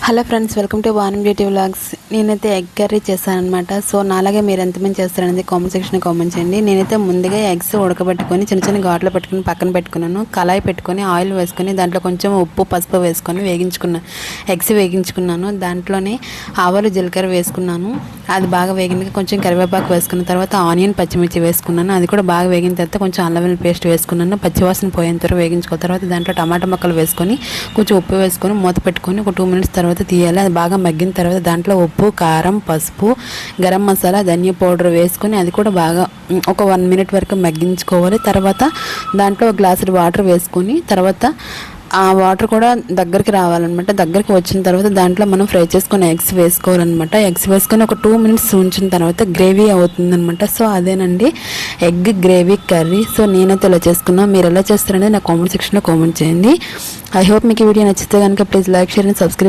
Hello friends, welcome to Vanam beauty vlogs. నేనైతే egg curry చేశాను అనమాట. సో నాలాగే మీరు ఎంతమంది చేస్తారనేది కామెంట్ సెక్షన్లో కామెంట్ చేయండి. నేనైతే ముందుగా ఎగ్స్ ఉడకబెట్టుకొని చిన్న చిన్న ఘాట్లో పెట్టుకుని పక్కన పెట్టుకున్నాను. కళాయి పెట్టుకొని ఆయిల్ వేసుకొని దాంట్లో కొంచెం ఉప్పు పసుపు వేసుకొని ఎగ్స్ వేగించుకున్నాను. దాంట్లోనే ఆవాలు జీలకర్ర వేసుకున్నాను. అది బాగా వేగినాక కొంచెం కరివేపాకు వేసుకున్న తర్వాత ఆనియన్ పచ్చిమిర్చి వేసుకున్నాను. అది కూడా బాగా వేగిన తర్వాత కొంచెం అల్లం వెల్లుల్లి పేస్ట్ వేసుకున్నాను. పచ్చివాసన పోయేంత వరకు వేగించుకున్న తర్వాత దాంట్లో టమాటా ముక్కలు వేసుకొని కొంచెం ఉప్పు వేసుకొని మూత పెట్టుకొని ఒక 2 minutes తర్వాత తీయాలి. అది బాగా మగ్గిన తర్వాత దాంట్లో ఉప్పు, కారం, పసుపు, గరం మసాలా, ధనియా పౌడర్ వేసుకొని అది కూడా బాగా ఒక 1 minute వరకు మగ్గించుకోవాలి. తర్వాత దాంట్లో ఒక గ్లాసుడు వాటర్ వేసుకొని తర్వాత ఆ వాటర్ కూడా దగ్గరికి రావాలన్నమాట. దగ్గరికి వచ్చిన తర్వాత దాంట్లో మనం ఫ్రై చేసుకుని ఎగ్స్ వేసుకోవాలన్నమాట. ఎగ్స్ వేసుకొని ఒక 2 minutes ఉంచిన తర్వాత గ్రేవీ అవుతుందన్నమాట. సో అదేనండి ఎగ్ గ్రేవీ కర్రీ. సో నేనైతే ఇలా చేసుకున్నా. మీరు ఎలా చేస్తారనేది నా కామెంట్ సెక్షన్లో కామెంట్ చేయండి. ఐ హోప్ మీకు ఈ వీడియో నచ్చితే కనుక please like, share and subscribe.